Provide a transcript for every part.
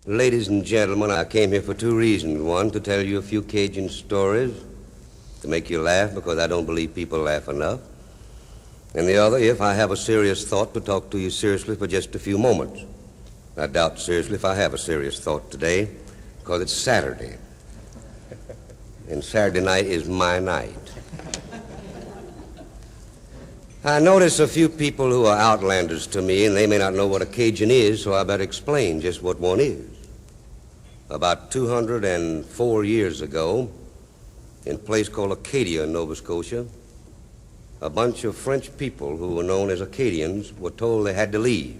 Ladies and gentlemen, I came here for two reasons. One, to tell you a few Cajun stories to make you laugh because I don't believe people laugh enough. And the other, if I have a serious thought, to talk to you seriously for just a few moments. I doubt seriously if I have a serious thought today because it's Saturday. And Saturday night is my night. I notice a few people who are outlanders to me, and they may not know what a Cajun is, so I better explain just what one is. About 204 years ago, in a place called Acadia in Nova Scotia, a bunch of French people who were known as Acadians were told they had to leave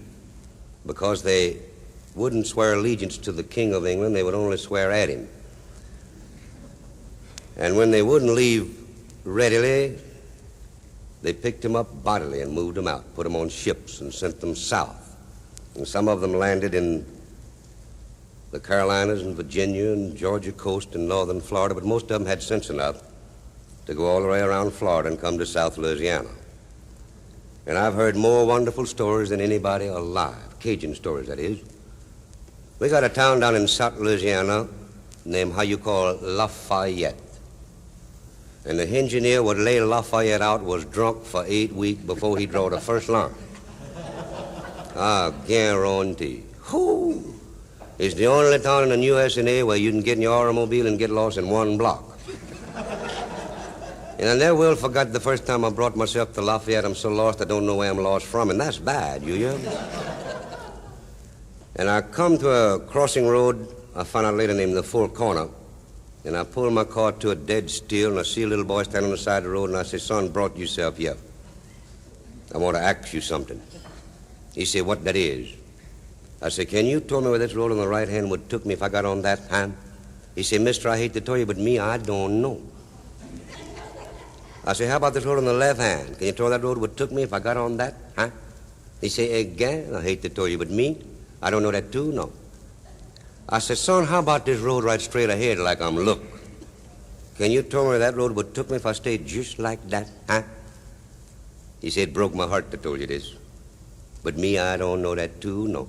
because they wouldn't swear allegiance to the King of England, they would only swear at him. And when they wouldn't leave readily, they picked him up bodily and moved him out, put him on ships and sent them south. And some of them landed in the Carolinas and Virginia and Georgia coast and northern Florida, but most of them had sense enough to go all the way around Florida and come to South Louisiana. And I've heard more wonderful stories than anybody alive, Cajun stories, that is. We got a town down in South Louisiana named how you call Lafayette. And the engineer would lay Lafayette out was drunk for 8 weeks before he drew the first line. I guarantee. Whoo! It's the only town in the USA where you can get in your automobile and get lost in one block. And I never will forget the first time I brought myself to Lafayette. I'm so lost I don't know where I'm lost from, and that's bad, you hear? And I come to a crossing road I found out later named the Full Corner. And I pulled my car to a dead still, and I see a little boy standing on the side of the road, and I say, "Son, brought yourself here. I want to ask you something." He said, "What that is?" I said, "Can you tell me where this road on the right hand would took me if I got on that hand?" He said, "Mister, I hate to tell you, but me, I don't know." I said, "How about this road on the left hand? Can you tell that road would took me if I got on that, huh?" He said, "Again, I hate to tell you, but me, I don't know that too, no." I said, "Son, how about this road right straight ahead like I'm look? Can you tell me where that road would took me if I stayed just like that, huh?" He said, "Broke my heart to tell you this. But me, I don't know that too, no."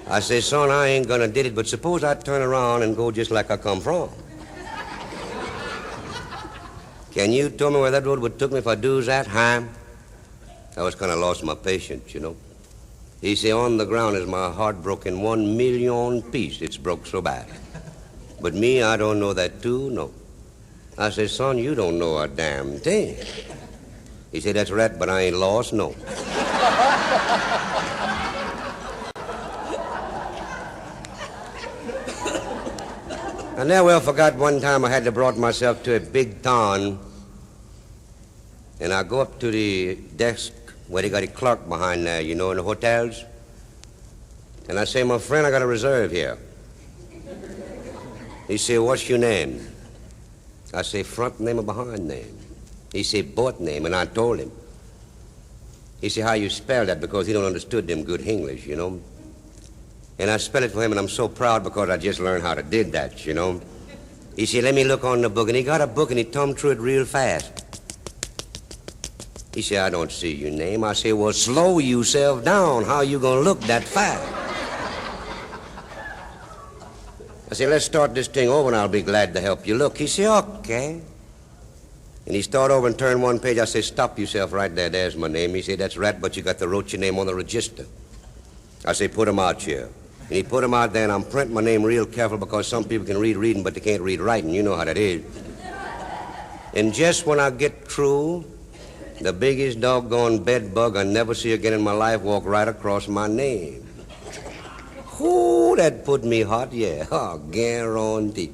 I said, "Son, I ain't gonna did it, but suppose I turn around and go just like I come from. Can you tell me where that road would took me if I do that, huh?" I was kind of lost my patience, you know. He said, "On the ground is my heart broke in 1,000,000 pieces. It's broke so bad. But me, I don't know that too, no." I said, "Son, you don't know a damn thing." He said, "That's right, but I ain't lost, no." I never well forgot one time I had to brought myself to a big town, and I go up to the desk where they got a clerk behind there, you know, in the hotels. And I say, "My friend, I got a reserve here." He said, "What's your name?" I say, "Front name or behind name?" He said, "Both name," and I told him. He said, "How you spell that?" Because he don't understood them good English, you know. And I spell it for him, and I'm so proud because I just learned how to did that, you know. He said, "Let me look on the book." And he got a book, and he thumbed through it real fast. He said, "I don't see your name." I said, "Well, slow yourself down. How you gonna look that fast?" I said, "Let's start this thing over, and I'll be glad to help you look." He said, "Okay." And he started over and turned one page. I said, "Stop yourself right there. There's my name." He said, "That's right, but you got to wrote your name on the register." I said, "Put him out here." And he put him out there, and I'm printing my name real careful because some people can read reading, but they can't read writing. You know how that is. And just when I get through, the biggest doggone bed bug I never see again in my life walk right across my name. Ooh, that put me hot, yeah. Oh, guarantee.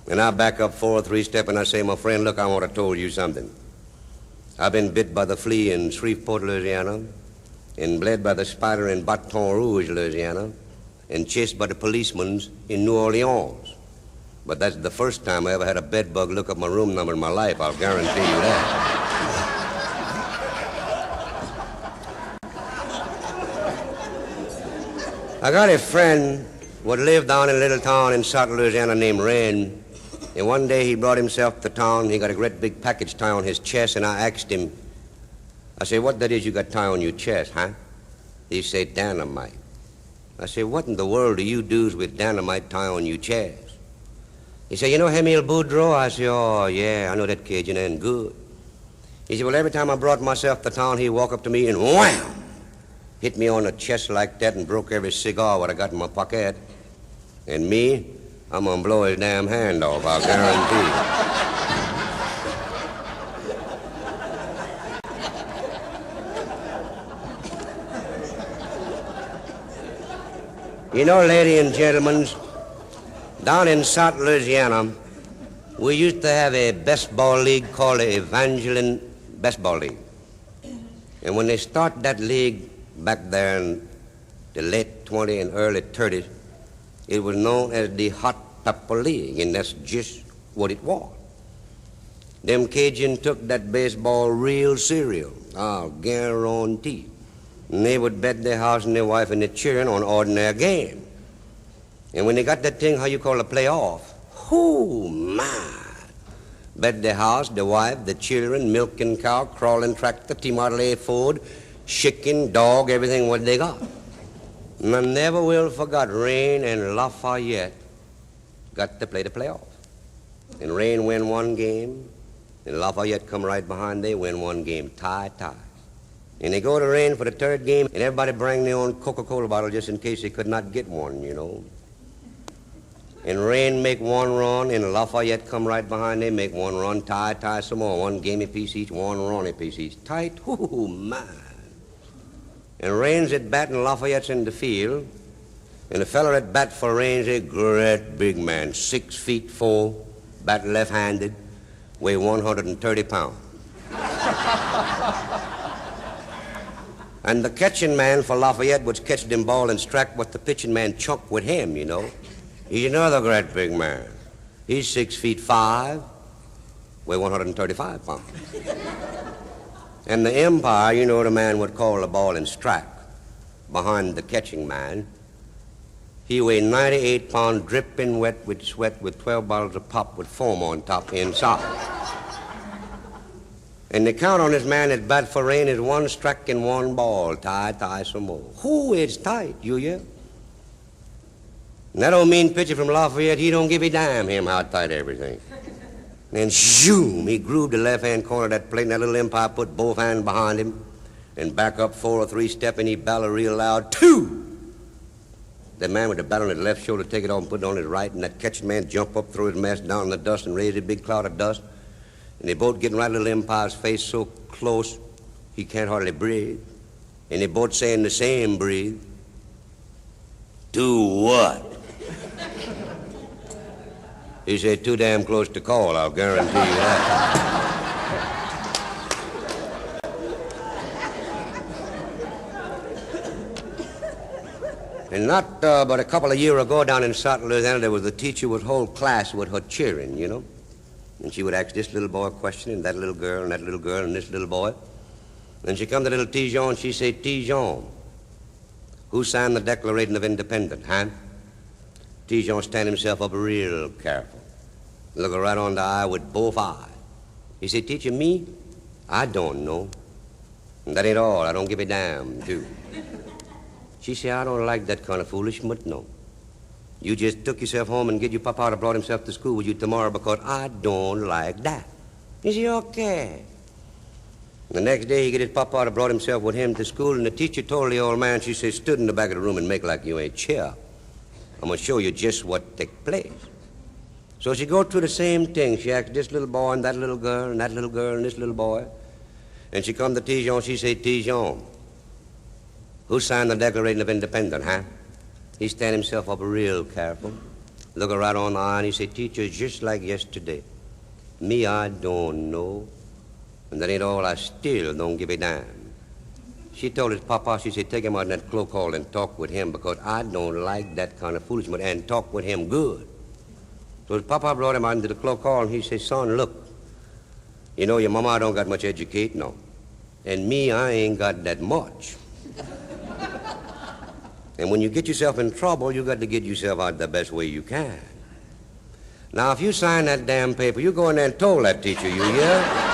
And I back up 4 or 3 steps, and I say, "My friend, look, I want to tell you something. I've been bit by the flea in Shreveport, Louisiana, and bled by the spider in Baton Rouge, Louisiana, and chased by the policemen in New Orleans. But that's the first time I ever had a bed bug look up my room number in my life, I'll guarantee you that." I got a friend what lived down in a little town in South Louisiana named Wren. And one day he brought himself to town. He got a great big package tie on his chest, and I asked him, I said, "What that is you got tie on your chest, huh?" He said, "Dynamite." I said, what in the world do you do with dynamite tie on your chest? He said, you know Emile Boudreaux? I said, oh, yeah, I know that Cajun and good. He said, well, every time I brought myself to town, he'd walk up to me and wham! Hit me on the chest like that and broke every cigar what I got in my pocket. And me, I'm gonna blow his damn hand off, I'll guarantee. You know, ladies and gentlemen, down in South Louisiana, we used to have a baseball league called the Evangeline Baseball League. And when they started that league back there in the late 20s and early 30s, it was known as the Hot Pepper League, and that's just what it was. Them Cajuns took that baseball real serious, I'll guarantee. And they would bet their house and their wife and their children on ordinary game. And when they got that thing, how you call a playoff, whoo, my. Bet their house, their wife, the children, milking cow, crawling tractor, T-Model A Ford, chicken, dog, everything what they got. And I never will forget Rain and Lafayette got to play the playoff. And Rain win one game, and Lafayette come right behind, they win one game, tie. And they go to Rain for the third game, and everybody bring their own Coca-Cola bottle just in case they could not get one, you know. And Rain make one run, and Lafayette come right behind, they make one run, tie some more, one game apiece each, one run apiece each. Tight, whoo, man. And Rain's at bat, and Lafayette's in the field, and the fella at bat for Rain's a great big man, 6'4", bat left-handed, weigh 130 pounds. And the catching man for Lafayette would catch them ball and strike what the pitching man chunked with him, you know. He's another great big man. He's 6'5", weigh 135 pounds. And the umpire, you know, the man would call the ball and strike behind the catching man. He weighed 98 pounds, dripping wet with sweat, with 12 bottles of pop with foam on top inside. And the count on this man at bat for Rain is one strike and one ball. Tie some more. Who is tight, you hear? And that old mean pitcher from Lafayette, he don't give a damn him how tight everything. And zoom, he grooved the left-hand corner of that plate, and that little umpire put both hands behind him and back up 4 or 3 step, and he bellowed real loud, 2! The man with the bat on his left shoulder take it off and put it on his right, and that catching man jump up, throw his mask down in the dust, and raise a big cloud of dust. And they both getting right in the little umpire's face so close he can't hardly breathe. And they both saying the same breathe. Do what? He said, too damn close to call, I'll guarantee you that. And not but a couple of years ago down in South Louisiana, there was a teacher with whole class with her cheering, you know. And she would ask this little boy a question, and that little girl, and that little girl, and this little boy. Then she come to little Tijon, and she say, Tijon, who signed the Declaration of Independence, huh? Tijon stand himself up real careful. Look her right on the eye with both eyes. He said, teacher, me? I don't know. And that ain't all. I don't give a damn, too. She said, I don't like that kind of foolishness, no. You just took yourself home and get your papa to brought himself to school with you tomorrow because I don't like that. He said, okay. The next day he get his papa to brought himself with him to school, and the teacher told the old man, she said, stood in the back of the room and make like you ain't cheer. I'm going to show you just what take place. So she go through the same thing. She asked this little boy and that little girl and that little girl and this little boy. And she come to Tijon, she said, Tijon, who signed the Declaration of Independence, huh? He stand himself up real careful, look her right on the eye, and he said, teacher, it's just like yesterday. Me, I don't know. And that ain't all, I still don't give a damn. She told his papa, she said, take him out in that cloak hall and talk with him because I don't like that kind of foolishness, and talk with him good. So his papa brought him out into the cloak hall, and he said, son, look, you know, your mama don't got much education, no. And me, I ain't got that much. And when you get yourself in trouble, you got to get yourself out the best way you can. Now, if you sign that damn paper, you go in there and told that teacher, you hear?